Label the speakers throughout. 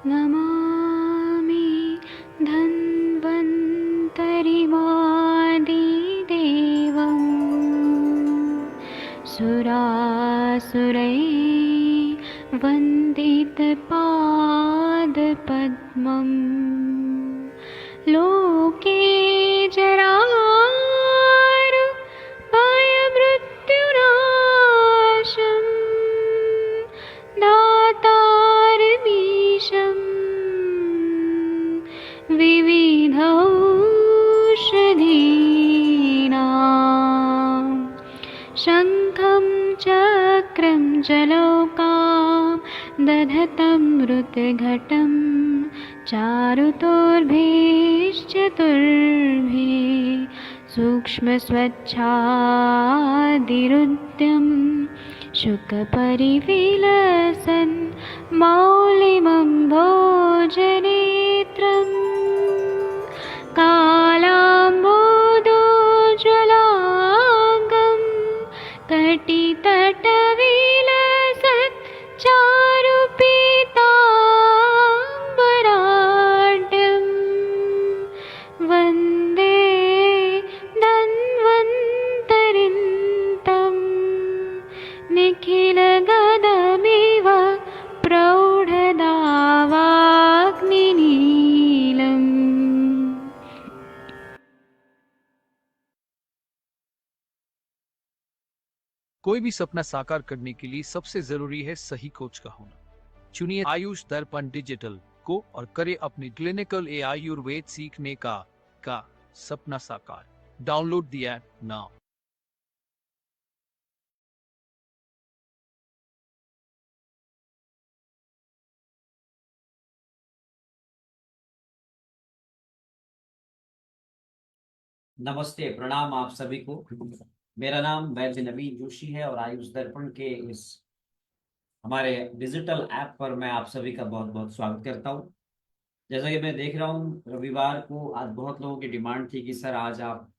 Speaker 1: नमामि धन्वन्तरिमादिदेवम् सुरासुरैर्वन्दितपादपद्मम् लोके जरामृत्युनाशम् दातारमीशम् विविधौषधीनां शङ्खं चक्रं जलौकां दधतं मृतघटं चारुतोर्भिश्चतुर्भिः सूक्ष्मस्वच्छादिरुद्यं शुकपरिविलसन् मौलिमं भोजनेत्रम् कालाम्बोदोज्ज्वलाङ्गं कटितटविलसत् चारुपीताम्बराढ्यं वन्दे धन्वन्तरिन्तं निखिलगदमिव प्रौढदावाग्निनीलम्।
Speaker 2: कोई भी सपना साकार करने के लिए सबसे जरूरी है सही कोच का होना। चुनिए आयुष दर्पण डिजिटल को और करे अपनी क्लिनिकल आयुर्वेद सीखने का सपना साकार। Download the app now.
Speaker 3: नमस्ते, प्रणाम आप सभी को। मेरा नाम वैद्य नवीन जोशी है और आयुष दर्पण के इस हमारे डिजिटल ऐप पर मैं आप सभी का बहुत बहुत स्वागत करता हूं। जैसा कि मैं देख रहा हूं, रविवार को आज बहुत लोगों की डिमांड थी कि सर आज आप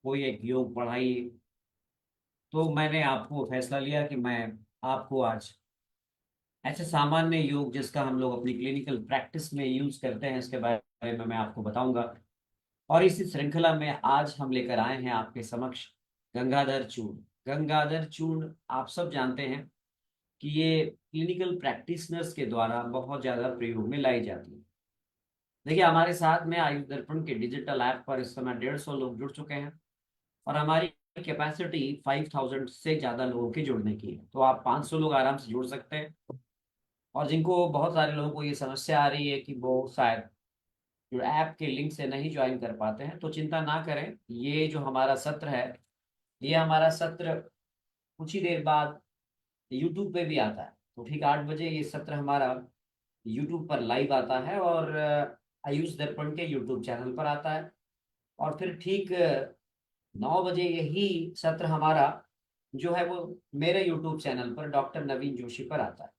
Speaker 3: कोई एक योग पढ़ाइए, तो मैंने आपको फैसला लिया कि मैं आपको आज ऐसे सामान्य योग जिसका हम लोग अपनी क्लिनिकल प्रैक्टिस में यूज करते हैं इसके बारे में मैं आपको बताऊंगा। और इसी श्रृंखला में आज हम लेकर आए हैं आपके समक्ष गंगाधर चूर्ण। गंगाधर चूर्ण आप सब जानते हैं कि ये क्लिनिकल प्रैक्टिशनर्स के द्वारा बहुत ज्यादा प्रयोग में लाई जाती है। देखिए, हमारे साथ में आयुष दर्पण के डिजिटल ऐप पर इस समय 150 लोग जुड़ चुके हैं और हमारी कैपेसिटी 5000 से ज्यादा लोगों के जुड़ने की है, तो आप 500 लोग आराम से जुड़ सकते हैं। और जिनको बहुत सारे लोगों को ये समस्या आ रही है कि वो शायद जो ऐप के लिंक से नहीं ज्वाइन कर पाते हैं, तो चिंता ना करें। ये जो हमारा सत्र है, ये हमारा सत्र कुछ ही देर बाद यूट्यूब पे भी आता है। तो ठीक 8 बजे ये सत्र हमारा यूट्यूब पर लाइव आता है और आयुष दर्पण के यूट्यूब चैनल पर आता है। और फिर ठीक 9 बजे यही सत्र हमारा जो है वो मेरे यूट्यूब चैनल पर डॉक्टर नवीन जोशी पर आता है।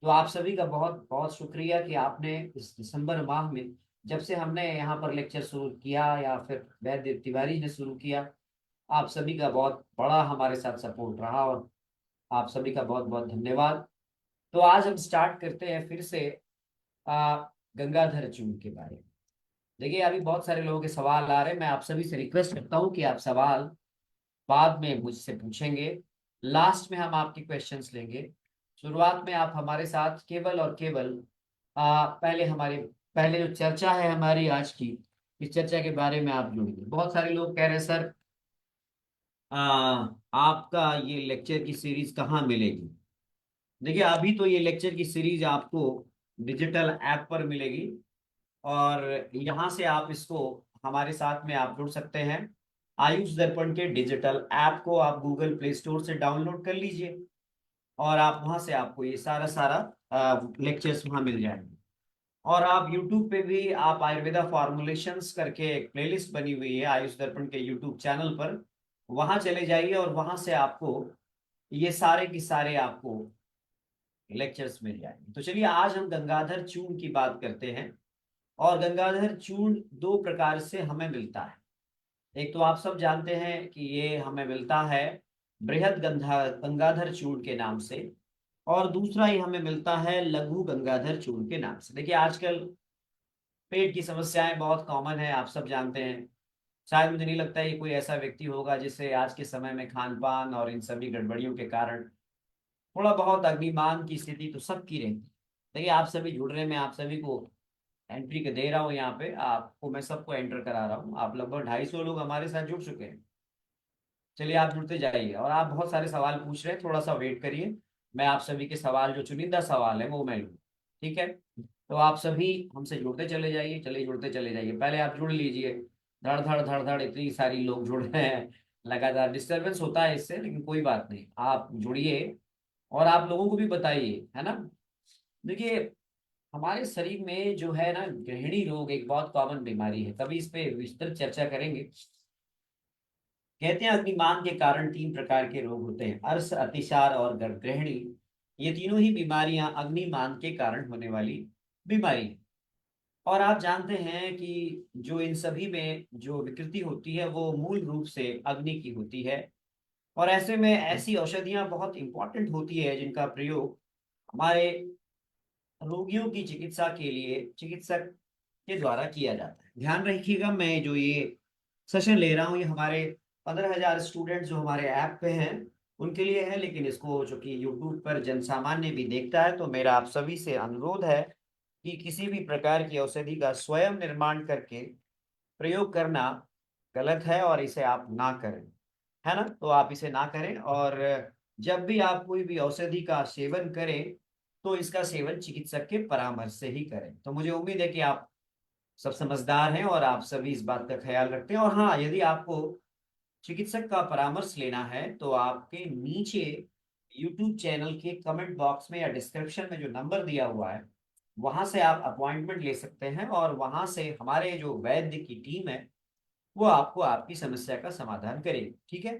Speaker 3: तो आप सभी का बहुत बहुत शुक्रिया कि आपने इस दिसंबर माह में, जब से हमने यहाँ पर लेक्चर शुरू किया या फिर वैद्य तिवारी ने शुरू किया, आप सभी का बहुत बड़ा हमारे साथ सपोर्ट रहा और आप सभी का बहुत बहुत धन्यवाद। तो आज हम स्टार्ट करते हैं फिर से आ, गंगाधर चूर्ण के बारे में। देखिए, अभी बहुत सारे लोगों के सवाल आ रहे हैं। मैं आप सभी से रिक्वेस्ट करता हूँ कि आप सवाल बाद में मुझसे पूछेंगे, लास्ट में हम आपके क्वेश्चंस लेंगे। शुरुआत में आप हमारे साथ केवल और केवल पहले जो चर्चा है हमारी आज की, इस चर्चा के बारे में आप जुड़िए। बहुत सारे लोग कह रहे हैं सर आ, आपका ये लेक्चर की सीरीज कहाँ मिलेगी। देखिए, अभी तो ये लेक्चर की सीरीज आपको डिजिटल ऐप पर मिलेगी और यहाँ से आप इसको हमारे साथ में आप जुड़ सकते हैं। आयुष दर्पण के डिजिटल ऐप को आप गूगल प्ले स्टोर से डाउनलोड कर लीजिए और आप वहां से आपको ये सारा सारा लेक्चर्स वहां मिल जाएंगे। और आप यूट्यूब पे भी आप आयुर्वेदा फॉर्मुलेशंस करके एक प्लेलिस्ट बनी हुई है आयुष दर्पण के यूट्यूब चैनल पर, वहां चले जाइए और वहां से आपको ये सारे के सारे आपको लेक्चर्स मिल जाएंगे। तो चलिए, आज हम गंगाधर चूर्ण की बात करते हैं। और गंगाधर चूर्ण दो प्रकार से हमें मिलता है। एक तो आप सब जानते हैं कि ये हमें मिलता है बृहद गंगाधर चूर्ण के नाम से, और दूसरा ही हमें मिलता है लघु गंगाधर चूर्ण के नाम से। देखिए आजकल पेट की समस्याएं बहुत कॉमन है, आप सब जानते हैं। शायद मुझे नहीं लगता है कि कोई ऐसा व्यक्ति होगा जिसे आज के समय में खान पान और इन सभी गड़बड़ियों के कारण थोड़ा बहुत अग्निमान की स्थिति तो सबकी रहती है। देखिए आप सभी जुड़ रहे हैं, मैं आप सभी को एंट्री के दे रहा हूँ, यहाँ पे आपको मैं सबको एंटर करा रहा हूँ। आप लगभग 250 लोग हमारे साथ जुड़ चुके हैं। चलिए आप जुड़ते जाइए, और आप बहुत सारे सवाल पूछ रहे हैं, थोड़ा सा वेट करिए। मैं आप सभी के सवाल, जो चुनिंदा सवाल है वो मैं लूँ, ठीक है। तो आप सभी हमसे जुड़ते चले जाइए, चलिए जुड़ते चले जाइए। पहले आप जुड़ लीजिए। धड़ धड़ धड़ धड़ इतनी सारी लोग जुड़ रहे हैं, लगातार डिस्टरबेंस होता है इससे, लेकिन कोई बात नहीं, आप जुड़िए और आप लोगों को भी बताइए, है ना। देखिए हमारे शरीर में जो है ना, गृहिणी रोग एक बहुत कॉमन बीमारी है, कभी इस पे विस्तृत चर्चा करेंगे। कहते हैं अग्निमान के कारण 3 प्रकार के रोग होते हैं, अर्श, अतिसार और गृहिणी। ये तीनों ही बीमारियां अग्निमान के कारण होने वाली बीमारी है। और आप जानते हैं कि जो इन सभी में जो विकृति होती है वो मूल रूप से अग्नि की होती है। और ऐसे में ऐसी औषधियां बहुत इंपॉर्टेंट होती है जिनका प्रयोग हमारे रोगियों की चिकित्सा के लिए चिकित्सक के द्वारा किया जाता है। ध्यान रखिएगा, मैं जो ये सेशन ले रहा हूँ ये हमारे 15,000 स्टूडेंट जो हमारे ऐप पे हैं उनके लिए है, लेकिन इसको जो कि यूट्यूब पर जन सामान्य भी देखता है, तो मेरा आप सभी से अनुरोध है कि किसी भी प्रकार की औषधि का स्वयं निर्माण करके प्रयोग करना गलत है, और इसे आप ना करें, है ना। तो आप इसे ना करें, और जब भी आप कोई भी औषधि का सेवन करें तो इसका सेवन चिकित्सक के परामर्श से ही करें। तो मुझे उम्मीद है कि आप सब समझदार हैं और आप सभी इस बात का ख्याल रखते हैं। और हाँ, यदि आपको चिकित्सक का परामर्श लेना है तो आपके नीचे यूट्यूब चैनल के कमेंट बॉक्स में या डिस्क्रिप्शन में जो नंबर दिया हुआ है वहां से आप अपॉइंटमेंट ले सकते हैं, और वहां से हमारे जो वैद्य की टीम है वो आपको आपकी समस्या का समाधान करेगी, ठीक है।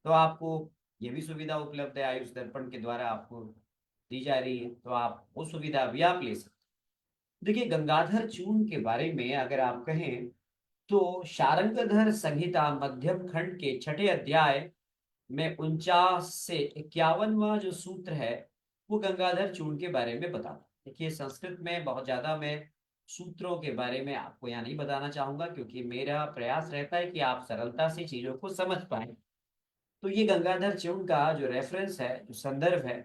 Speaker 3: तो आपको ये भी सुविधा उपलब्ध है, आयुष दर्पण के द्वारा आपको दी जा रही है, तो आप वो सुविधा भी आप ले सकते हैं। देखिए गंगाधर चूर्ण के बारे में अगर आप कहें तो शारंगधर संहिता मध्यम खंड के 6 अध्याय में 49 से 51वां जो सूत्र है वो गंगाधर चूर्ण के बारे में बताता है। देखिए संस्कृत में बहुत ज्यादा मैं सूत्रों के बारे में आपको यहाँ नहीं बताना चाहूंगा, क्योंकि मेरा प्रयास रहता है कि आप सरलता से चीजों को समझ पाए। तो ये गंगाधर चूर्ण का जो रेफरेंस है, जो संदर्भ है,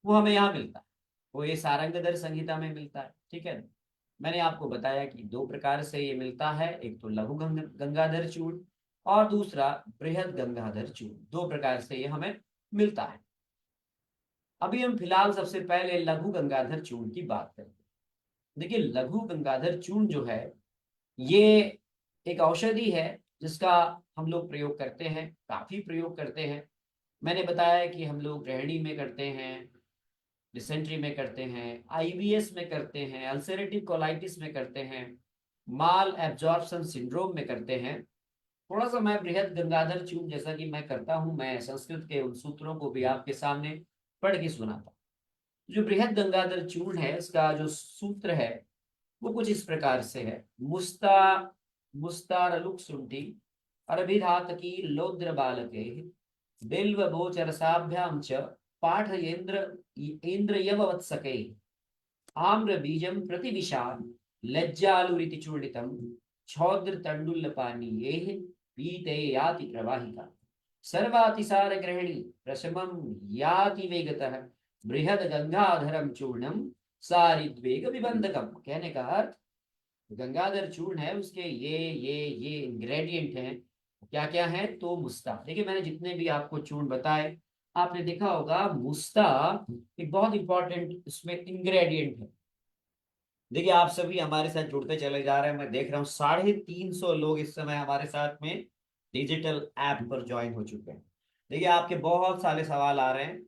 Speaker 3: वो हमें यहाँ मिलता है, वो ये सारंगधर संहिता में मिलता है, ठीक है। मैंने आपको बताया कि 2 प्रकार से ये मिलता है, एक तो लघु गंगाधर चूर्ण और दूसरा बृहद गंगाधर चूर्ण। 2 प्रकार से ये हमें मिलता है। अभी हम फिलहाल सबसे पहले लघु गंगाधर चूर्ण की बात करें। देखिए लघु गंगाधर चूर्ण जो है ये एक औषधि है जिसका हम लोग प्रयोग करते हैं, काफी प्रयोग करते हैं। मैंने बताया कि हम लोग गृहिणी में करते हैं, डिसेंट्री में करते हैं, आईबीएस में करते हैं, अल्सरेटिव कोलाइटिस में करते हैं, माल एब्जॉर्प्शन सिंड्रोम में करते हैं। थोड़ा सा मैं बृहद गंगाधर चूर्ण जैसा कि मैं करता हूं, मैं संस्कृत के उन सूत्रों को भी आपके सामने पढ़ के सुनाता हूं। जो बृहद गंगाधर चूर्ण है इसका जो सूत्र है वो कुछ इस प्रकार से है। मुस्ता मुस्तारलुक सुंठी अरभिधातकी लौद्र बालके बिल्व गोचरसाभ्याम च पाठयेन्द्र इंद्रयवत्सके आम्र बीजम प्रतिविशाल लज्जालुरिति चूर्णितम छौद्र तंडुल पानीये पीते याति प्रवाहिका सर्वातिसार ग्रहणी प्रशमम याति वेगतः बृहद गंगाधरम चूर्णम सारिद्वेग विबंधकम। कहने का अर्थ गंगाधर चूर्ण है, उसके ये इंग्रेडिएंट हैं। क्या क्या है तो मुस्ता, देखिए मैंने जितने भी आपको चूर्ण बताए आपने देखा होगा मुस्ता एक बहुत इंपॉर्टेंट इसमें इंग्रेडिएंट है। देखिए आप सभी हमारे साथ जुड़ते चले जा रहे हैं, मैं देख रहा हूँ 350 लोग इस समय हमारे साथ में डिजिटल ऐप पर ज्वाइन हो चुके हैं। देखिए आपके बहुत सारे सवाल आ रहे हैं।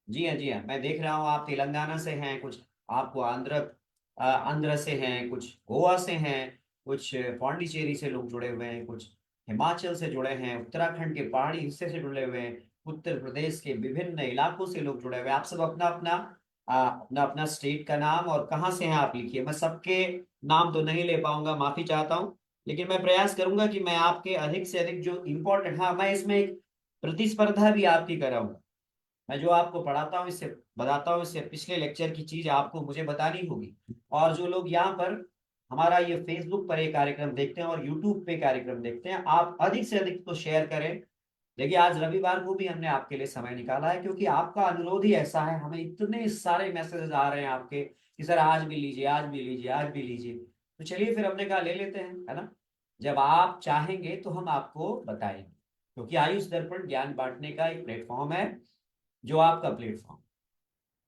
Speaker 3: जी हाँ, जी हाँ, मैं देख रहा हूँ आप तेलंगाना से हैं, कुछ आपको आंध्र से हैं, कुछ गोवा से हैं, कुछ पौंडीचेरी से लोग जुड़े हुए हैं, कुछ हिमाचल से जुड़े हैं, उत्तराखंड के पहाड़ी हिस्से से जुड़े हुए हैं, उत्तर प्रदेश के विभिन्न इलाकों से लोग जुड़े हुए हैं। आप सब अपना अपना अपना अपना स्टेट का नाम और कहाँ से हैं आप लिखिए। मैं सबके नाम तो नहीं ले पाऊंगा, माफी चाहता हूँ, लेकिन मैं प्रयास करूंगा कि मैं आपके अधिक से अधिक जो इम्पोर्टेंट, हाँ मैं इसमें एक प्रतिस्पर्धा भी आपकी कराऊंगा। मैं जो आपको पढ़ाता हूँ, इससे बताता हूँ, इससे पिछले लेक्चर की चीज आपको मुझे बतानी होगी। और जो लोग यहाँ पर हमारा ये फेसबुक पर ये कार्यक्रम देखते हैं और यूट्यूब पे कार्यक्रम देखते हैं, आप अधिक से अधिक तो शेयर करें। देखिए, आज रविवार को भी हमने आपके लिए समय निकाला है, क्योंकि आपका अनुरोध ही ऐसा है। हमें इतने सारे मैसेजेस आ रहे हैं आपके कि सर आज भी लीजिए, आज भी लीजिए, आज भी लीजिए। तो चलिए फिर हमने कहा ले लेते हैं, है ना। जब आप चाहेंगे तो हम आपको बताएंगे, क्योंकि आयुष दर्पण ज्ञान बांटने का एक प्लेटफॉर्म है, जो आपका प्लेटफॉर्म।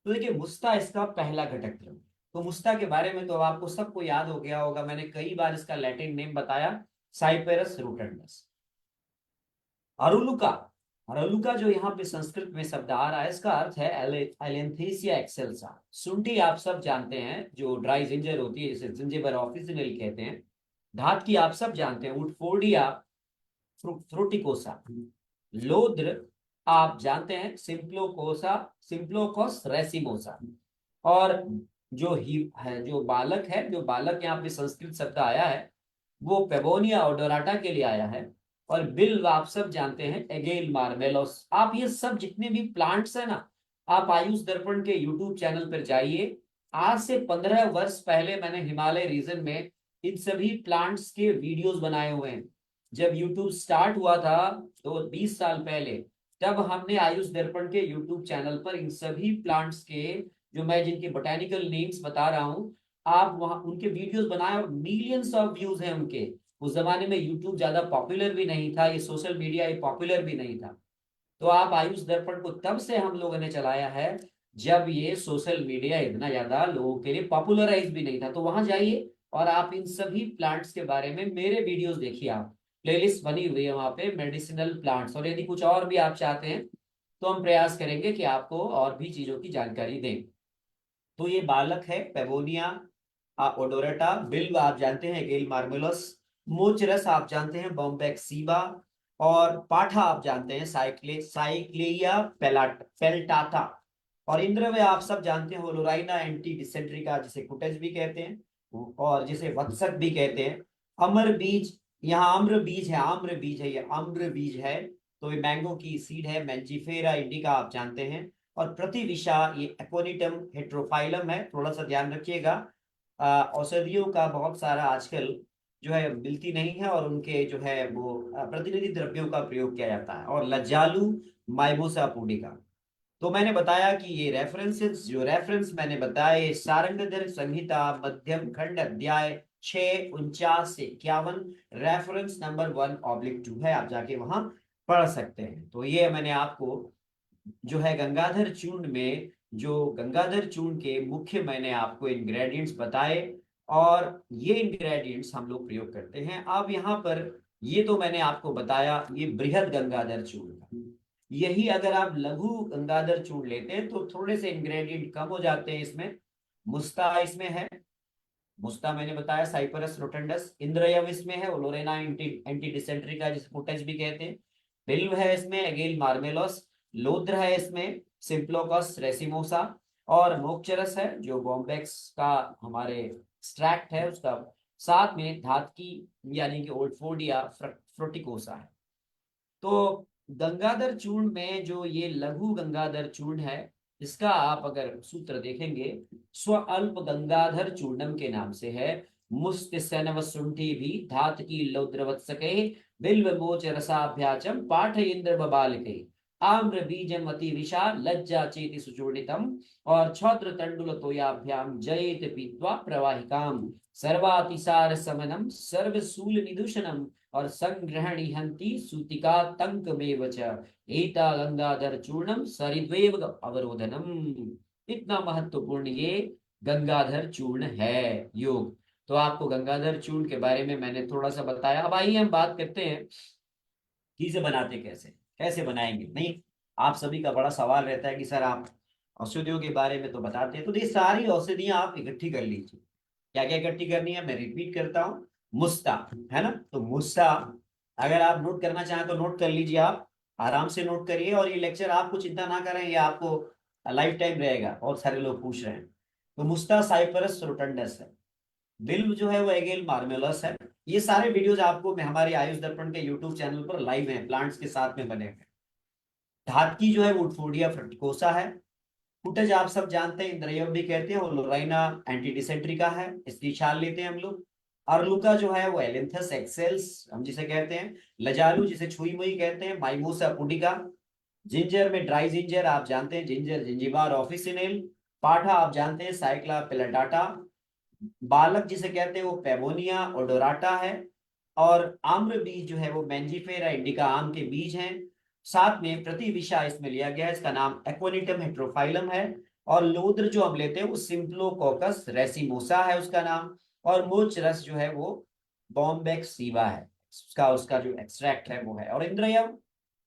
Speaker 3: तो देखिए, मुस्ता इसका पहला घटक है। तो मुस्ता के बारे में तो आपको सबको याद हो गया होगा, मैंने कई बार इसका लैटिन नेम बताया, साइपेरस रोटंडस। अरुलुका, अरुलुका जो यहाँ पे संस्कृत में शब्द आ रहा है, इसका अर्थ है एलेंथेसिया एक्सेल्सा। शुंठी आप सब जानते हैं, जो ड्राई जिंजर होती है, जिसे जिंजिबर ऑफिसिनल कहते हैं। धात की आप सब जानते हैं, उटफोर्डिया फ्रूटिकोसा। लोद्र आप जानते हैं, सिम्प्लोकोसा, सिम्प्लोकोस रेसिमोसा। और जो ही है, जो बालक है, जो बालक यहाँ पे संस्कृत शब्द आया है, वो पेबोनिया ओडोराटा के लिए आया है। और बिल आप सब जानते हैं, एगेल मार्मेलोस। आप ये सब जितने भी प्लांट्स है ना, आप आयुष दर्पण के यूट्यूब चैनल पर जाइए। आज से 15 वर्ष पहले मैंने हिमालय रीजन में इन सभी प्लांट्स के वीडियोस बनाए हुए हैं। जब यूट्यूब स्टार्ट हुआ था, तो 20 साल पहले, तब हमने आयुष दर्पण के यूट्यूब चैनल पर इन सभी प्लांट्स के, जो मैं जिनके बोटेनिकल नेम्स बता रहा हूँ, आप वहां उनके वीडियोस बनाए, और मिलियंस ऑफ व्यूज हैं उनके। उस जमाने में यूट्यूब ज्यादा पॉपुलर भी नहीं था, ये सोशल मीडिया ये पॉपुलर भी नहीं था। तो आप आयुष दर्पण को तब से हम लोगों ने चलाया है, जब ये सोशल मीडिया इतना ज्यादा लोगों के लिए पॉपुलराइज भी नहीं था। तो वहां जाइए और आप इन सभी प्लांट्स के बारे में मेरे वीडियोस देखिए। आप प्लेलिस्ट बनी हुई है वहां पे, मेडिसिनल प्लांट्स। और यदि कुछ और भी आप चाहते हैं, तो हम प्रयास करेंगे कि आपको और भी चीजों की जानकारी दें। तो ये बालक है पेबोनिया ओडोरेटा। बिल्व आप जानते हैं, गेल मार्मेलोस। मोचरस आप जानते हैं, बॉम्बेक्सीबा। और पाठा आप जानते हैं, साइक्लेइया पेल्टाटा। और इंद्रवय आप सब जानते हैं, ओलोराइना एंटी डिसेंट्रिका, जिसे कुटेज भी कहते हैं और जिसे वत्सक भी कहते हैं। अमर बीज, यहाँ आम्र बीज है, आम्र बीज है, ये आम्र बीज है। तो ये मैंगो की सीड है, मैंजीफेरा इंडिका आप जानते हैं। और प्रतिविशा, ये एपोनिटम हेट्रोफाइलम है, थोड़ा सा ध्यान रखिएगा। औषधियों का बहुत सारा आजकल जो है मिलती नहीं है, और उनके जो है वो प्रतिनिधि द्रव्यों का प्रयोग किया जाता है। और लज्जालू माइमोसा पुडिका। तो मैंने बताया कि ये रेफरेंसेस, जो रेफरेंस मैंने बताए, सारंगधर संहिता मध्यम खंड अध्याय 6 49 से 51, रेफरेंस नंबर 1/2 है, आप जाके वहां पढ़ सकते हैं। तो ये मैंने आपको जो है गंगाधर चूर्ण में, जो गंगाधर चूर्ण के मुख्य मैंने आपको इंग्रेडिएंट्स बताए, और ये इंग्रेडिएंट्स हम लोग प्रयोग करते हैं। अब यहाँ पर ये तो मैंने आपको बताया, ये बृहद गंगाधर चूर्ण का। यही अगर आप लघु गंगाधर चूर्ण लेते हैं, तो थोड़े से इंग्रेडिएंट कम हो जाते हैं इसमें। मुस्ता इसमें है, मुस्ता मैंने बताया, साइपरस रोटंडस। इंद्रयव इसमें है, ओलोरेना एंटी डिसेंट्रिका, जिसे फुटेज भी कहते हैं। बिल्व है इसमें, एगेल मार्मेलोस। लोद्र है इसमें, सिम्प्लोकस रेसिमोसा। और मोक्चरस है, जो बॉम्बेक्स का हमारे एक्सट्रैक्ट है उसका। साथ में धातकी, यानी कि ओल्डफोर्डिया फ्रूटिकोसा है। तो गंगाधर चूर्ण में जो ये लघु गंगाधर चूर्ण है, इसका आप अगर सूत्र देखेंगे, स्व अल्प गंगाधर चूर्णम के नाम से है। मुस्त सैनवसुंठी भी धात की लौद्रवत्सके, बिल्व मोच रसाभ्याचम पाठ इंद्र बबालके, आम्र बीजम अति विशा लज्जा चेति सुचूर्णितम, और छौत्र तंडुल तोयाभ्याम जयेत पीत्वा प्रवाहिकाम, सर्वातिसार समनम सर्वसूल निदूषणम, और संग्रहणी हंति सूतिका तंक में वच, एता गंगाधर चूर्णम सरिद्वेव अवरोधनम। इतना महत्वपूर्ण ये गंगाधर चूर्ण है योग। तो आपको गंगाधर चूर्ण के बारे में मैंने थोड़ा सा बताया। अब आइए हम बात करते हैं कि इसे बनाते कैसे, कैसे बनाएंगे। नहीं, आप सभी का बड़ा सवाल रहता है कि सर आप औषधियों के बारे में तो बताते हैं, तो ये सारी औषधियां आप इकट्ठी कर लीजिए। क्या क्या इकट्ठी करनी है, मैं रिपीट करता हूँ। मुस्ता है ना, तो मुस्ता अगर आप नोट करना चाहें तो नोट कर लीजिए, आप आराम से नोट करिए। और ये लेक्चर आपको चिंता ना करें, ये आपको लाइफ टाइम रहेगा, बहुत सारे लोग पूछ रहे हैं। तो मुस्ता साइपरस रोटंडस है। बिल्व जो है वो एगेल मार्मेलस है। ये सारे वीडियोज आपको मैं हमारे आयुष दर्पण के यूट्यूब चैनल पर लाइव हैं, प्लांट्स के साथ में बने हैं। धातकी जो है वो वुडफोर्डिया फ्रंटिकोसा है। फुटेज आप सब जानते हैं, इंद्रयव भी कहते हैं, और लोराइना एंटीडिसेंट्रिका है, इसकी छाल लेते हैं हम लोग। अर्लुका जो है वो एलेंथस एक्सेल्स हम जिसे कहते हैं। लजालू जिसे छुई मुई कहते हैं, माइमोसा पुडिका। जिंजर में ड्राई जिंजर आप जानते हैं, जिंजर जिंजिबार ऑफिसिनेल। पाठा आप जानते हैं, साइक्ला पिलाटाटा। बालक जिसे कहते हैं वो पेमोनिया ओडोराटा है। और आम्र बीज जो है वो मैंजीफेरा इंडिका आम के बीज हैं। साथ में प्रतिविषा इसमें लिया गया है, इसका नाम एक्वेनिटम हेट्रोफाइलम है। और लोद्र जो हम लेते हैं वो सिम्प्लोकोकस रेसिमोसा है उसका नाम। और मूर्छ रस जो है वो बॉम्बेक्स सीवा है, उसका उसका जो एक्सट्रैक्ट है वो है। और इंद्रयव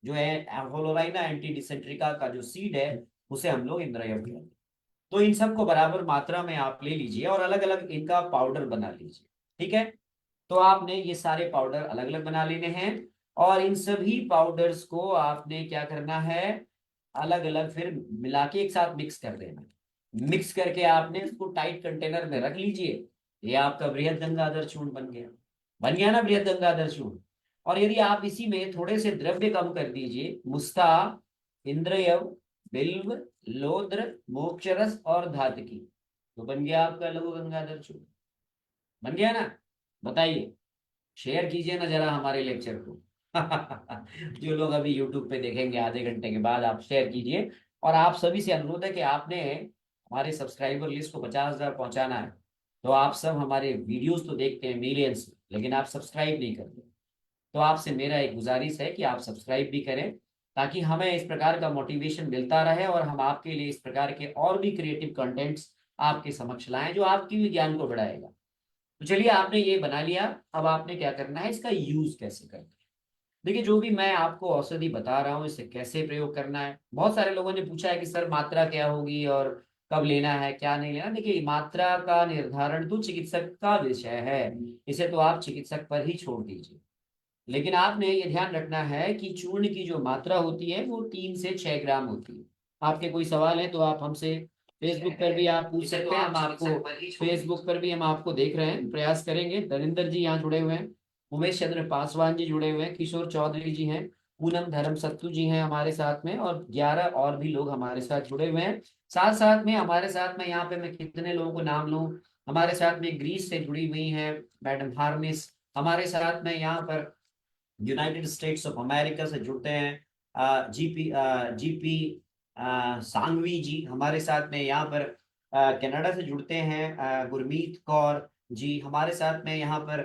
Speaker 3: जो है होलोराइना एंटीडिसेंट्रिका का जो सीड है उसे हम लोग इंद्रयव कहते हैं। तो इन सबको बराबर मात्रा में आप ले लीजिए और अलग अलग इनका पाउडर बना लीजिए। ठीक है, तो आपने ये सारे पाउडर अलग अलग बना लेने हैं। और इन सभी पाउडर्स को आपने क्या करना है, अलग अलग फिर मिला के एक साथ मिक्स कर देना। मिक्स करके आपने इसको टाइट कंटेनर में रख लीजिए। ये आपका बृहद गंगाधर चूर्ण बन गया। बन गया ना बृहद गंगाधर चूर्ण। और यदि आप इसी में थोड़े से द्रव्य कम कर दीजिए, मुस्ता, इंद्रयव, बिल्व, लोद्र, मोक्षरस और धातकी, तो बन गया आपका लघु गंगाधर चूर्ण। बन गया ना? बताइए, शेयर कीजिए ना जरा हमारे लेक्चर को। जो लोग अभी यूट्यूब पे देखेंगे आधे घंटे के बाद, आप शेयर कीजिए। और आप सभी से अनुरोध है कि आपने हमारे सब्सक्राइबर लिस्ट को 50,000 पहुंचाना है। तो आप सब हमारे वीडियोस तो देखते हैं मिलियंस, लेकिन आप सब्सक्राइब नहीं करते। तो आपसे मेरा एक गुजारिश है कि आप सब्सक्राइब भी करें, ताकि हमें इस प्रकार का मोटिवेशन मिलता रहे और हम आपके लिए इस प्रकार के और भी क्रिएटिव कंटेंट्स आपके समक्ष लाएं जो आपकी भी ज्ञान को बढ़ाएगा। तो चलिए, आपने ये बना लिया। अब आपने क्या करना है, इसका यूज कैसे करना है। देखिए, जो भी मैं आपको औषधि बता रहा हूँ इसे कैसे प्रयोग करना है। बहुत सारे लोगों ने पूछा है कि सर मात्रा क्या होगी और कब लेना है, क्या नहीं लेना। देखिए, मात्रा का निर्धारण तो चिकित्सक का विषय है, इसे तो आप चिकित्सक पर ही छोड़ दीजिए। लेकिन आपने ये ध्यान रखना है कि चूर्ण की जो मात्रा होती है वो 3 से 6 ग्राम होती है। आपके कोई सवाल है तो आप हमसे फेसबुक पर भी आप पूछ सकते हैं। हम आपको फेसबुक पर भी हम आपको देख रहे हैं, प्रयास करेंगे। दरिंदर जी यहाँ जुड़े हुए हैं, उमेश चंद्र पासवान जी जुड़े हुए हैं, किशोर चौधरी जी हैं, पूनम धर्म सत्तू जी हैं हमारे साथ में, और 11 और भी लोग हमारे साथ जुड़े हुए हैं। साथ साथ में हमारे साथ में यहाँ पे मैं कितने लोगों को नाम लूं, हमारे साथ में ग्रीस से जुड़ी हुई हैं मैडम हार्मिस, हमारे साथ में यहाँ पर यूनाइटेड स्टेट्स ऑफ अमेरिका से जुड़ते हैं जीपी सांगवी जी हमारे साथ में यहाँ पर कनाडा से जुड़ते हैं। गुरमीत कौर जी हमारे साथ में यहाँ पर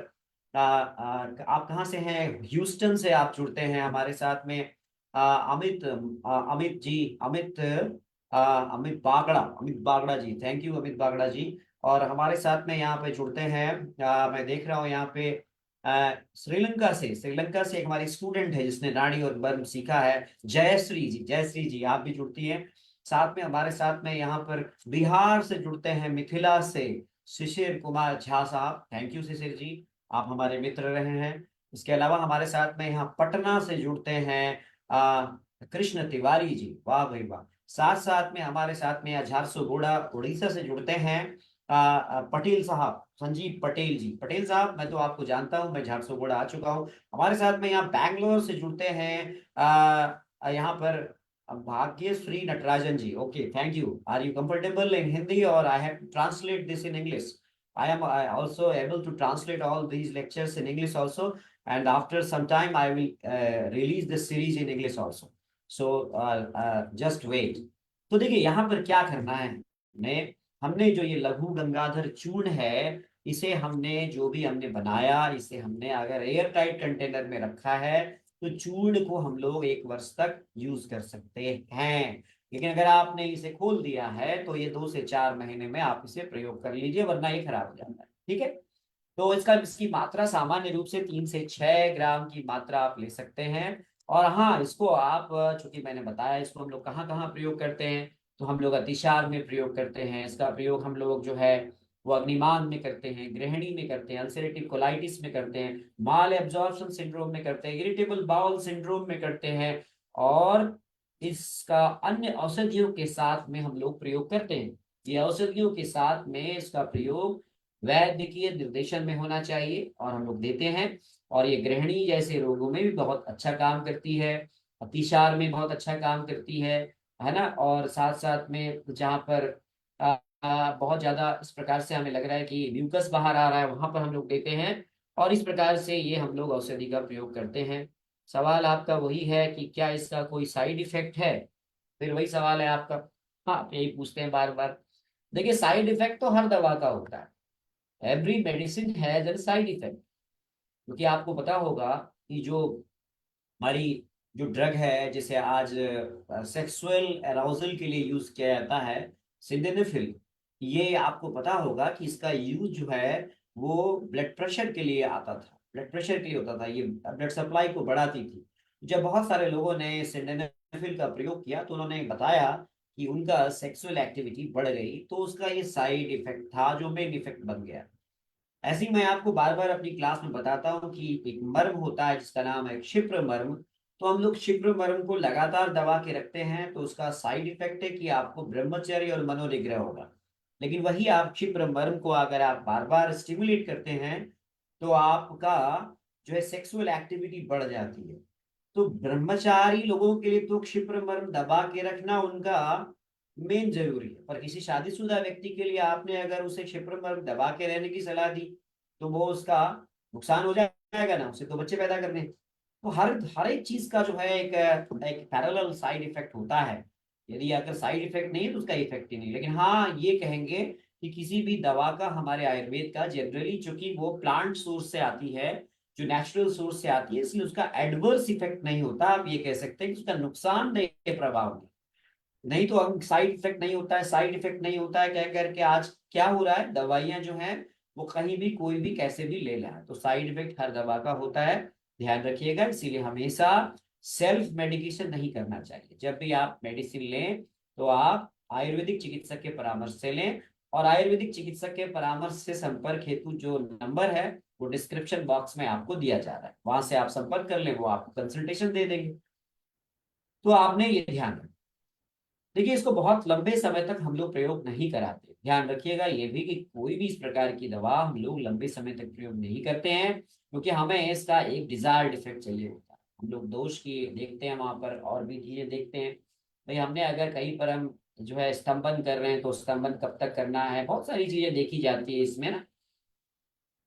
Speaker 3: आप कहाँ से हैं, ह्यूस्टन से आप जुड़ते हैं हमारे साथ में। अमित अमित जी, अमित बागड़ा जी, थैंक यू अमित बागड़ा जी। और हमारे साथ में यहाँ पे जुड़ते हैं, मैं देख रहा हूँ यहाँ पे श्रीलंका से एक हमारी स्टूडेंट है जिसने नाड़ी और बर्म सीखा है, जयश्री जी आप भी जुड़ती हैं। साथ में हमारे साथ में यहाँ पर बिहार से जुड़ते हैं, मिथिला से शिशिर कुमार झा साहब, थैंक यू शिशिर जी, आप हमारे मित्र रहे हैं। इसके अलावा हमारे साथ में यहाँ पटना से जुड़ते हैं कृष्ण तिवारी जी, वाह भाई वाह। साथ साथ में हमारे साथ में यहाँ झारसुगुड़ा उड़ीसा से जुड़ते हैं पटेल साहब, संजीव पटेल जी। पटेल साहब, मैं तो आपको जानता हूं, मैं झारसुगुड़ा आ चुका हूं। हमारे साथ में यहाँ बैंगलोर से जुड़ते हैं यहाँ पर Bhagyashree Natarajan ji, okay thank you. Are you comfortable in Hindi और I have translate this in English? I am also able to translate all these lectures in English also, and after some time I will release this series in English also. So just wait. तो देखिए यहाँ पर क्या करना है, हमने जो ये लघु गंगाधर चूर्ण है, इसे हमने जो भी हमने बनाया, इसे हमने अगर एयर टाइट कंटेनर में रखा है तो चूर्ण को हम लोग 1 वर्ष तक यूज कर सकते हैं। लेकिन अगर आपने इसे खोल दिया है तो ये 2 से 4 महीने में आप इसे प्रयोग कर लीजिए, वरना ये खराब हो जाता है। ठीक है, तो इसकी मात्रा सामान्य रूप से 3 से 6 ग्राम की मात्रा आप ले सकते हैं। और हाँ, इसको आप, चूंकि मैंने बताया इसको हम लोग कहाँ कहाँ प्रयोग करते हैं, तो हम लोग अतिसार में प्रयोग करते हैं। इसका प्रयोग हम लोग जो है वो अग्निमान में करते हैं, गृहिणी में करते हैं, अल्सरेटिव कोलाइटिस में करते हैं, माल एब्जॉर्प्शन सिंड्रोम में करते हैं, इरिटेबल बाउल सिंड्रोम में करते हैं। और इसका अन्य औषधियों के साथ में हम लोग प्रयोग करते हैं। ये औषधियों के साथ में इसका प्रयोग वैद्यकीय निर्देशन में होना चाहिए और हम लोग देते हैं। और ये गृहिणी जैसे रोगों में भी बहुत अच्छा काम करती है। अतिसार में बहुत अच्छा काम करती है ना। और साथ साथ में जहाँ पर बहुत ज्यादा इस प्रकार से हमें लग रहा है कि म्यूकस बाहर आ रहा है, वहां पर हम लोग देते हैं। और इस प्रकार से ये हम लोग औषधि का प्रयोग करते हैं। सवाल आपका वही है कि क्या इसका कोई साइड इफेक्ट है, फिर वही सवाल है आपका। हाँ, आप यही पूछते हैं बार बार। देखिए, साइड इफेक्ट तो हर दवा का होता है। Every medicine has a side effect. क्योंकि आपको पता होगा कि जो हमारी जो ड्रग है, जिसे आज सेक्सुअल अराउजल के लिए यूज किया जाता है, सिल्डेनाफिल, ये आपको पता होगा कि इसका यूज जो है वो ब्लड प्रेशर के लिए आता था, ब्लड प्रेशर के लिए होता था। ये ब्लड सप्लाई को बढ़ाती थी। जब बहुत सारे लोगों ने सिल्डेनाफिल का प्रयोग किया तो उन्होंने बताया कि उनका सेक्सुअल एक्टिविटी बढ़ गई, तो उसका ये साइड इफेक्ट था जो मेन इफेक्ट बन गया। ऐसे ही मैं आपको बार बार अपनी क्लास में बताता हूँ कि एक मर्म होता है जिसका नाम है क्षिप्र मर्म। तो हम लोग क्षिप्र मर्म को लगातार दबा के रखते हैं, तो उसका साइड इफेक्ट है कि आपको ब्रह्मचर्य और मनोनिग्रह होगा। लेकिन वही आप क्षिप्र मर्म को अगर आप बार बार स्टिमुलेट करते हैं तो आपका जो है सेक्सुअल एक्टिविटी बढ़ जाती है। तो ब्रह्मचारी लोगों के लिए तो क्षिप्र मर्म दबा के रखना उनका मेन जरूरी है। पर किसी शादीशुदा व्यक्ति के लिए आपने अगर उसे क्षिप्र मर्म दबा के रहने की सलाह दी तो वो उसका नुकसान हो जाएगा ना, उसे तो बच्चे पैदा करने हैं। तो हर हर एक चीज का जो है एक एक पैरेलल साइड इफेक्ट होता है। यदि अगर साइड इफेक्ट नहीं है तो उसका इफेक्ट ही नहीं। लेकिन हाँ, ये कहेंगे कि किसी भी दवा का, हमारे आयुर्वेद का जनरली, चूंकि वो प्लांट सोर्स से आती है, जो नेचुरल सोर्स से आती है, इसलिए उसका एडवर्स इफेक्ट नहीं होता। आप ये कह सकते हैं कि उसका नुकसानदेह प्रभाव नहीं। नहीं तो हम साइड इफेक्ट नहीं होता है, साइड इफेक्ट नहीं होता है कह करके आज क्या हो रहा है, दवाइयां जो हैं वो कहीं भी कोई भी कैसे भी ले रहा है। तो साइड इफेक्ट हर दवा का होता है, ध्यान रखिएगा। इसीलिए हमेशा सेल्फ मेडिकेशन नहीं करना चाहिए। जब भी आप मेडिसिन लें तो आप आयुर्वेदिक चिकित्सक के परामर्श से लें। और आयुर्वेदिक चिकित्सक के परामर्श से संपर्क हेतु जो नंबर है वो डिस्क्रिप्शन बॉक्स में आपको दिया जा रहा है, वहां से आप संपर्क कर लें, वो आपको कंसल्टेशन दे देंगे। तो आपने ये ध्यान रखना। देखिए, इसको बहुत लंबे समय तक हम लोग प्रयोग नहीं कराते। ध्यान रखिएगा ये भी कि कोई भी इस प्रकार की दवा हम लोग लंबे समय तक प्रयोग नहीं करते हैं, क्योंकि हमें इसका एक डिजायर्ड इफेक्ट चाहिए होता है। हम लोग दोष की देखते हैं वहां पर, और भी चीजें देखते हैं। भाई, हमने अगर कहीं पर हम जो है स्तंभन कर रहे हैं तो स्तंभन कब तक करना है, बहुत सारी चीजें देखी जाती है इसमें ना।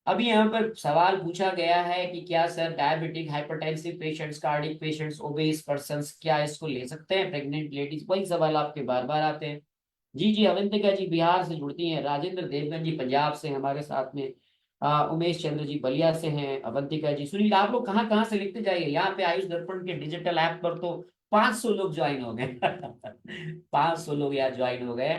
Speaker 3: अभी यहाँ पर सवाल पूछा गया है कि क्या sir diabetic, hypertensive patients, cardiac patients, obese persons क्या इसको ले सकते हैं, प्रेग्नेंट लेडीज? वही सवाल आपके बार बार आते हैं। जी जी, अवंतिका जी बिहार से जुड़ती हैं, राजेंद्र देवगन जी पंजाब से हमारे साथ में, उमेश चंद्र जी बलिया से हैं, अवंतिका जी। सुनील, आप लोग कहाँ कहाँ से लिखते जाइए। यहाँ पे आयुष दर्पण के डिजिटल ऐप पर तो 500 लोग ज्वाइन हो गए 500 लोग यहाँ ज्वाइन हो गए।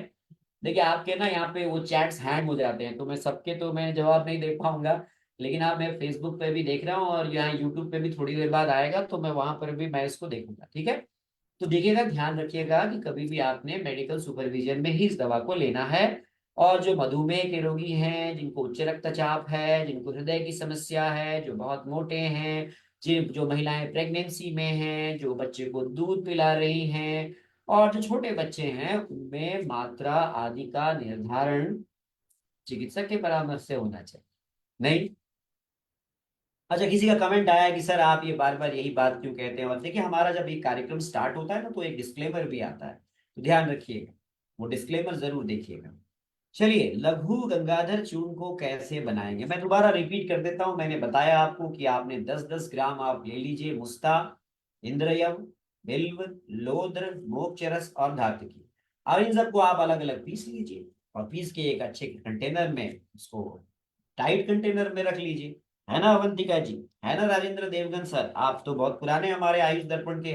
Speaker 3: देखिए, आपके ना यहाँ पे वो चैट्स हैंग हो जाते हैं, तो मैं सबके तो मैं जवाब नहीं दे पाऊंगा। लेकिन आप, मैं फेसबुक पे भी देख रहा हूँ और यहाँ यूट्यूब पे भी थोड़ी देर बाद आएगा, तो मैं वहां पर भी मैं इसको देखूंगा, ठीक है। तो देखिएगा, ध्यान रखिएगा कि कभी भी आपने मेडिकल सुपरविजन में ही इस दवा को लेना है। और जो मधुमेह के रोगी हैं, जिनको उच्च रक्तचाप है, जिनको हृदय की समस्या है, जो बहुत मोटे हैं, जिन जो महिलाएं प्रेगनेंसी में हैं, जो बच्चे को दूध पिला रही हैं, और जो छोटे बच्चे हैं, उनमें मात्रा आदि का निर्धारण चिकित्सक के परामर्श से होना चाहिए। नहीं? अच्छा, किसी का कमेंट आया कि सर आप ये बार बार यही बात क्यों कहते हैं। और देखिए, हमारा जब एक कार्यक्रम स्टार्ट होता है ना तो एक डिस्क्लेमर भी आता है, तो ध्यान रखिएगा, वो डिस्क्लेमर जरूर देखिएगा। चलिए, लघु गंगाधर चूर्ण को कैसे बनाएंगे, मैं दोबारा रिपीट कर देता हूं। मैंने बताया आपको कि आपने 10-10 ग्राम आप ले लीजिए मुस्ता, इंद्रयम, बिल्व, लोद्र, मोक्षरस और धातुकी। और इन सबको आप अलग अलग पीस लीजिए, और पीस के एक अच्छे कंटेनर में उसको, टाइट कंटेनर में रख लीजिए। है ना अवंतिका जी, है ना राजेंद्र देवगन सर, आप तो बहुत पुराने हमारे आयुष दर्पण के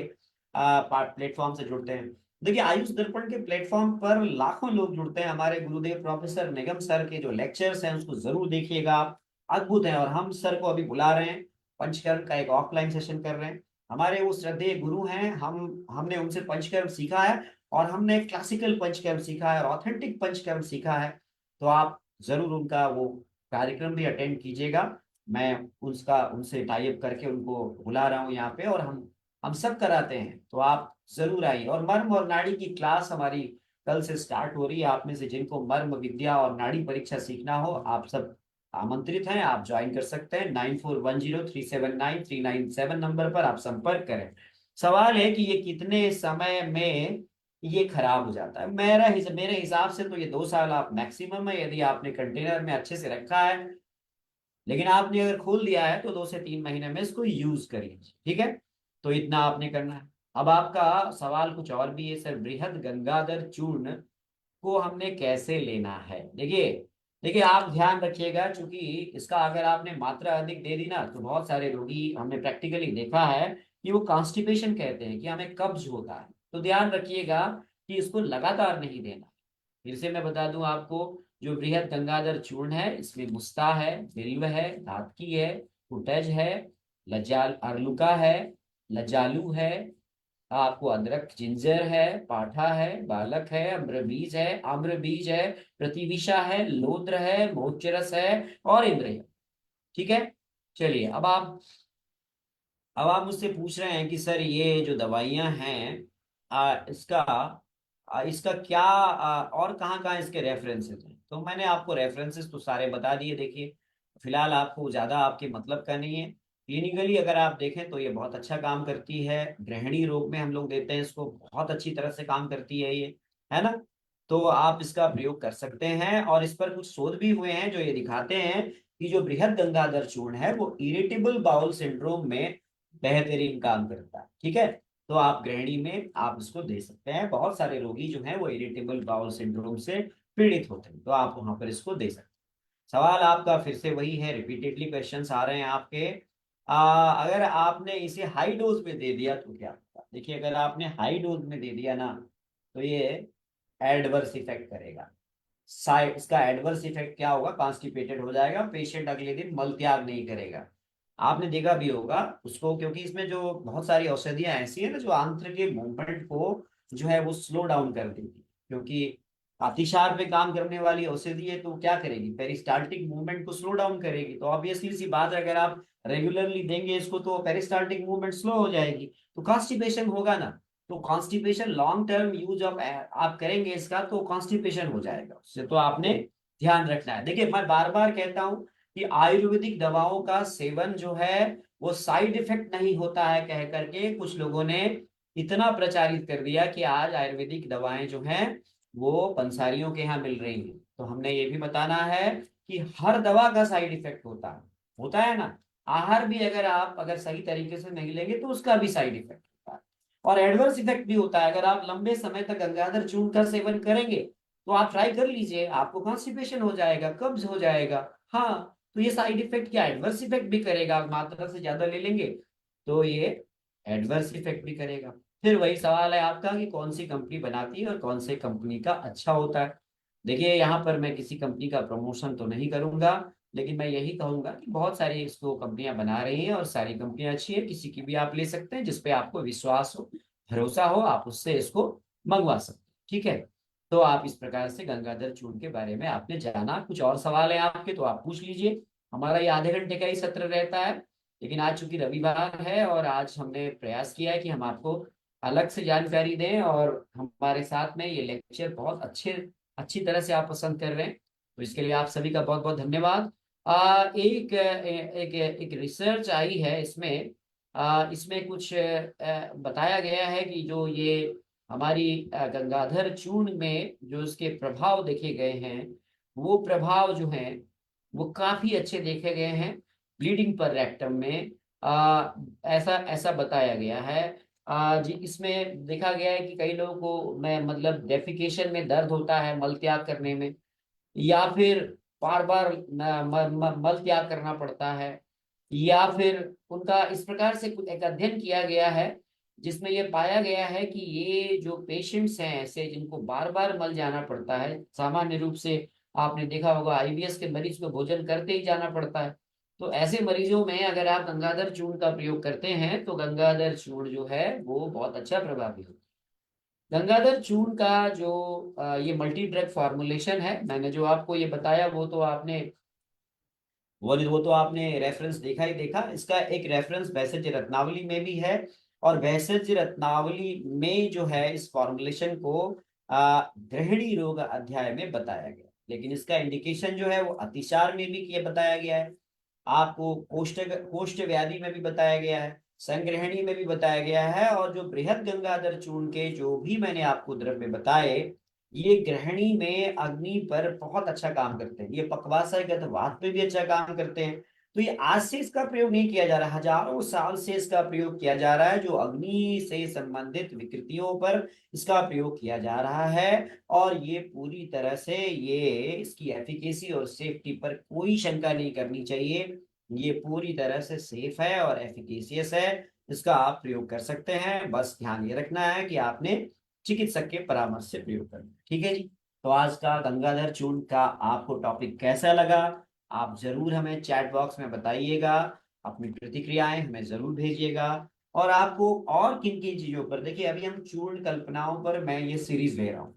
Speaker 3: प्लेटफॉर्म से जुड़ते हैं। देखिए, आयुष दर्पण के प्लेटफॉर्म पर लाखों लोग जुड़ते हैं। हमारे गुरुदेव प्रोफेसर निगम सर के जो लेक्चर्स हैं उसको जरूर देखिएगा आप, अद्भुत है। और हम सर को अभी बुला रहे हैं, पंचकर्म का एक ऑफलाइन सेशन कर रहे हैं। हमारे वो श्रद्धेय गुरु हैं, हमने उनसे पंचकर्म सीखा है, और हमने क्लासिकल पंचकर्म सीखा है और ऑथेंटिक पंचकर्म सीखा है। तो आप जरूर उनका वो कार्यक्रम भी अटेंड कीजिएगा। मैं उसका उनसे टाई अप करके उनको बुला रहा हूँ यहाँ पे, और हम सब कराते हैं, तो आप जरूर आइए। और मर्म और नाड़ी की क्लास हमारी कल से स्टार्ट हो रही है। आप में से जिनको मर्म विद्या और नाड़ी परीक्षा सीखना हो, आप सब आमंत्रित हैं, आप ज्वाइन कर सकते हैं। 9410379397 नंबर पर आप संपर्क करें। सवाल है कि ये कितने समय में ये खराब हो जाता है। मेरे हिसाब से तो ये 2 साल आप मैक्सिमम है, यदि आपने कंटेनर में अच्छे से रखा है। लेकिन आपने अगर खोल दिया है तो 2 से 3 महीने में इसको यूज करिए, ठीक है। तो इतना आपने करना है। अब आपका सवाल कुछ और भी है सर, बृहद गंगाधर चूर्ण को हमने कैसे लेना है। देखिए देखिए आप ध्यान रखिएगा, क्योंकि इसका अगर आपने मात्रा अधिक दे दी ना तो बहुत सारे रोगी, हमने प्रैक्टिकली देखा है कि वो कॉन्स्टिपेशन कहते हैं कि हमें कब्ज होता है। तो ध्यान रखिएगा कि इसको लगातार नहीं देना। फिर से मैं बता दूं आपको, जो बृहद गंगाधर चूर्ण है इसमें मुस्ता है, बिल्व है, धातकी है, कुटज है, लजाल अर्लुका है, लजालू है, आपको अदरक जिंजर है, पाठा है, बालक है, आम्र बीज है, प्रतिविषा है, लोद्र है, मोचरस है और इंद्र है। ठीक है। चलिए अब आप मुझसे पूछ रहे हैं कि सर ये जो दवाइयां हैं इसका क्या और कहाँ कहाँ इसके रेफरेंसेस हैं। तो मैंने आपको रेफरेंसेस तो सारे बता दिए। देखिए फिलहाल आपको ज्यादा आपके मतलब का नहीं है। क्लिनिकली अगर आप देखें तो ये बहुत अच्छा काम करती है। गृहिणी रोग में हम लोग देते हैं इसको, बहुत अच्छी तरह से काम करती है ये, है ना। तो आप इसका प्रयोग कर सकते हैं, और इस पर कुछ शोध भी हुए हैं जो ये दिखाते हैं कि जो बृहद गंगाधर चूर्ण है वो इरिटेबल बाउल सिंड्रोम में बेहतरीन काम करता है। ठीक है। तो आप गृहिणी में आप इसको दे सकते हैं। बहुत सारे रोगी जो हैं वो इरिटेबल बाउल सिंड्रोम से पीड़ित होते हैं, तो आप वहां पर इसको दे सकते हैं। सवाल आपका फिर से वही है, रिपीटेडली क्वेश्चंस आ रहे हैं आपके। अगर आपने इसे हाई डोज में दे दिया तो क्या होगा। देखिए अगर आपने हाई डोज में दे दिया ना तो ये एडवर्स इफेक्ट करेगा। साइड इसका एडवर्स इफेक्ट क्या होगा, कॉन्स्टिपेटेड हो जाएगा, पेशेंट अगले दिन मल त्याग नहीं करेगा। आपने देखा भी होगा उसको, क्योंकि इसमें जो बहुत सारी औषधियां ऐसी है ना जो आंत्र के मूवमेंट को जो है वो स्लो डाउन कर देगी। क्योंकि अतिसार पे काम करने वाली औषधि है तो क्या करेगी, पेरिस्टाल्टिक मूवमेंट को स्लो डाउन करेगी। तो ऑब्वियसली सी बात है, अगर आप रेगुलरली देंगे इसको तो पेरिस्टाल्टिक मूवमेंट स्लो हो जाएगी, तो कॉन्स्टिपेशन होगा ना। तो constipation long term use of आप करेंगे इसका तो कॉन्स्टिपेशन हो जाएगा उससे। तो आपने ध्यान रखना है। देखिए मैं बार बार कहता हूं कि आयुर्वेदिक दवाओं का सेवन जो है वो साइड इफेक्ट नहीं होता है कह करके कुछ लोगों ने इतना प्रचारित कर दिया कि आज आयुर्वेदिक दवाएं जो हैं वो पंसारियों के यहाँ मिल रही हैं। तो हमने ये भी बताना है कि हर दवा का साइड इफेक्ट होता है ना। आहार भी अगर सही तरीके से नहीं लेंगे तो उसका भी साइड इफेक्ट होता है, और एडवर्स इफेक्ट भी होता है। अगर आप लंबे समय तक गंगाधर चूर्ण का सेवन करेंगे तो आप ट्राई कर लीजिए, आपको कॉन्स्टिपेशन हो जाएगा, कब्ज हो जाएगा। हाँ, तो ये साइड इफेक्ट क्या, एडवर्स इफेक्ट भी करेगा। मात्रा से ज्यादा ले लेंगे तो ये एडवर्स इफेक्ट भी करेगा। फिर वही सवाल है आपका कि कौन सी कंपनी बनाती है और कौन से कंपनी का अच्छा होता है। देखिए यहाँ पर मैं किसी कंपनी का प्रमोशन तो नहीं करूंगा, लेकिन मैं यही कहूंगा कि बहुत सारी इसको कंपनियां बना रही हैं और सारी कंपनियां अच्छी है। किसी की भी आप ले सकते हैं जिसपे आपको विश्वास हो, भरोसा हो, आप उससे इसको मंगवा सकते हैं। ठीक है। तो आप इस प्रकार से गंगाधर चूर्ण के बारे में आपने जाना। कुछ और सवाल है आपके तो आप पूछ लीजिए। हमारा ये आधे घंटे का ही सत्र रहता है, लेकिन आज चूंकि रविवार है और आज हमने प्रयास किया है कि हम आपको अलग से जानकारी दें, और हमारे साथ में ये लेक्चर बहुत अच्छी तरह से आप पसंद कर रहे हैं, तो इसके लिए आप सभी का बहुत बहुत धन्यवाद। एक रिसर्च आई है इसमें, इसमें कुछ बताया गया है कि जो ये हमारी गंगाधर चूर्ण में जो इसके प्रभाव देखे गए हैं, वो प्रभाव जो हैं वो काफी अच्छे देखे गए हैं। ब्लीडिंग पर रेक्टम में ऐसा ऐसा बताया गया है। जी इसमें देखा गया है कि कई लोगों को मैं मतलब डेफिकेशन में दर्द होता है मल त्याग करने में, या फिर बार बार मल त्याग करना पड़ता है, या फिर उनका इस प्रकार से कुछ एक अध्ययन किया गया है जिसमें ये पाया गया है कि ये जो पेशेंट्स हैं ऐसे जिनको बार बार मल जाना पड़ता है, सामान्य रूप से आपने देखा होगा आईबीएस के मरीज को भोजन करते ही जाना पड़ता है, तो ऐसे मरीजों में अगर आप गंगाधर चूर्ण का प्रयोग करते हैं तो गंगाधर चूर्ण जो है वो बहुत अच्छा प्रभावी होता है। गंगाधर चूर्ण का जो ये मल्टी ड्रग फॉर्मुलेशन है, मैंने जो आपको ये बताया वो तो आपने रेफरेंस देखा ही देखा। इसका एक रेफरेंस भैषज रत्नावली में भी है, और भैषज रत्नावली में जो है इस फॉर्मुलेशन को गृहिणी रोग अध्याय में बताया गया। लेकिन इसका इंडिकेशन जो है वो अतिसार में भी किया बताया गया है, आपको कोष्ठ व्याधि में भी बताया गया है, संग्रहणी में भी बताया गया है, और जो बृहद गंगाधर चूर्ण के जो भी मैंने आपको द्रव्य बताए, ये ग्रहणी में अग्नि पर बहुत अच्छा काम करते हैं, ये पक्वाशयगत वात पे भी अच्छा काम करते हैं। तो ये आज से इसका प्रयोग नहीं किया जा रहा, हजारों साल से इसका प्रयोग किया जा रहा है, जो अग्नि से संबंधित विकृतियों पर इसका प्रयोग किया जा रहा है। और ये पूरी तरह से, ये इसकी एफिकेसी और सेफ्टी पर कोई शंका नहीं करनी चाहिए, ये पूरी तरह से सेफ है और एफिकेशियस है, इसका आप प्रयोग कर सकते हैं। बस ध्यान ये रखना है कि आपने चिकित्सक के परामर्श से प्रयोग करना है। ठीक है जी। तो आज का गंगाधर चूर्ण का आपको टॉपिक कैसा लगा, आप जरूर हमें चैट बॉक्स में बताइएगा, अपनी प्रतिक्रियाएं हमें जरूर भेजिएगा। और आपको और किन किन चीजों पर, देखिए अभी हम चूर्ण कल्पनाओं पर मैं ये सीरीज ले रहा हूँ,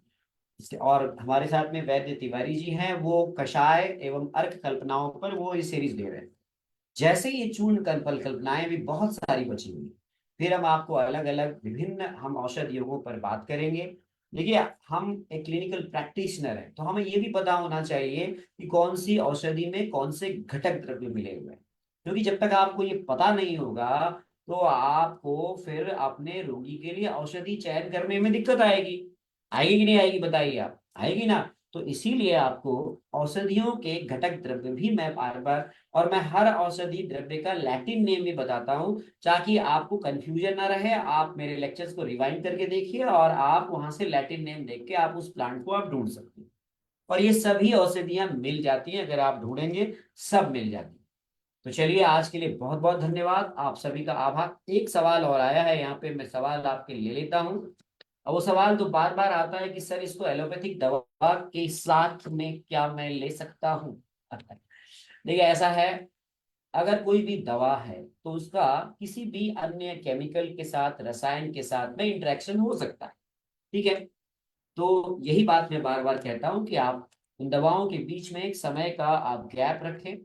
Speaker 3: और हमारे साथ में वैद्य तिवारी जी हैं, वो कषाय एवं अर्क कल्पनाओं पर वो ये सीरीज दे रहे हैं। जैसे ये चूर्ण कल्पनाएं भी बहुत सारी बची हुई हैं, फिर हम आपको अलग अलग विभिन्न हम औषध योगों पर बात करेंगे। देखिए, हम एक क्लिनिकल प्रैक्टिशनर हैं, तो हमें ये भी पता होना चाहिए कि कौन सी औषधि में कौन से घटक द्रव्य मिले हुए हैं, क्योंकि जब तक आपको ये पता नहीं होगा तो आपको फिर अपने रोगी के लिए औषधि चयन करने में दिक्कत आएगी। आएगी कि नहीं आएगी, बताइए आप, आएगी ना। तो इसीलिए आपको औषधियों के घटक द्रव्य भी मैं बार बार, और मैं हर औषधि द्रव्य का लैटिन नेम भी बताता हूँ, ताकि आपको कंफ्यूजन ना रहे। आप मेरे लेक्चर्स को रिवाइंड करके देखिए, और आप वहां से लैटिन नेम देख के आप उस प्लांट को आप ढूंढ सकते हैं। और ये सभी औषधियां मिल जाती हैं, अगर आप ढूंढेंगे सब मिल जाती हैं। तो चलिए, आज के लिए बहुत बहुत धन्यवाद, आप सभी का आभार। एक सवाल और आया है यहाँ पे, मैं सवाल आपके ले लेता हूँ। अब वो सवाल तो बार बार आता है कि सर, इसको एलोपैथिक दवा के साथ में क्या मैं ले सकता हूँ? देखिए, ऐसा है, अगर कोई भी दवा है तो उसका किसी भी अन्य केमिकल के साथ, रसायन के साथ में इंटरेक्शन हो सकता है। ठीक है। तो यही बात मैं बार बार कहता हूं कि आप उन दवाओं के बीच में एक समय का आप गैप रखें।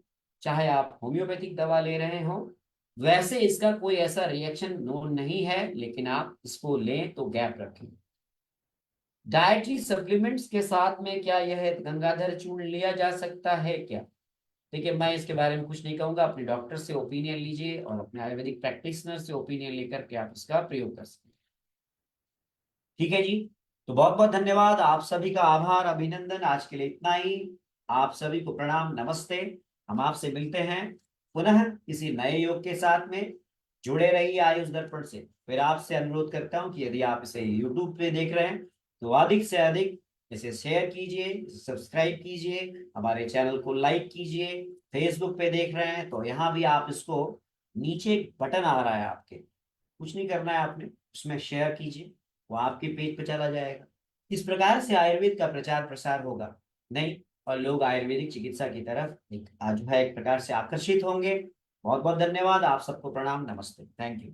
Speaker 3: चाहे आप होम्योपैथिक दवा ले रहे हो, वैसे इसका कोई ऐसा रिएक्शन नोन नहीं है, लेकिन आप इसको लें तो गैप रखें। डाइटरी सप्लीमेंट्स के साथ में क्या यह गंगाधर चूर्ण लिया जा सकता है क्या? देखिए, मैं इसके बारे में कुछ नहीं कहूंगा, अपने डॉक्टर से ओपिनियन लीजिए और अपने आयुर्वेदिक प्रैक्टिशनर से ओपिनियन लेकर के आप इसका प्रयोग कर सकते हैं। ठीक है जी। तो बहुत बहुत धन्यवाद, आप सभी का आभार, अभिनंदन। आज के लिए इतना ही। आप सभी को प्रणाम, नमस्ते। हम आपसे मिलते हैं पुनः किसी नए योग के साथ में। जुड़े रहिए आयुष दर्पण से। फिर आपसे अनुरोध करता हूं कि यदि आप इसे यूट्यूब पे देख रहे हैं तो अधिक से अधिक इसे शेयर कीजिए, इसे सब्सक्राइब कीजिए, हमारे चैनल को लाइक कीजिए। फेसबुक पे देख रहे हैं तो यहाँ भी आप इसको, नीचे एक बटन आ रहा है आपके, कुछ नहीं करना है आपने, उसमें शेयर कीजिए, वो आपके पेज पे चला जाएगा। इस प्रकार से आयुर्वेद का प्रचार प्रसार होगा, नहीं, और लोग आयुर्वेदिक चिकित्सा की तरफ एक आज है एक प्रकार से आकर्षित होंगे। बहुत बहुत धन्यवाद, आप सबको प्रणाम, नमस्ते, थैंक यू।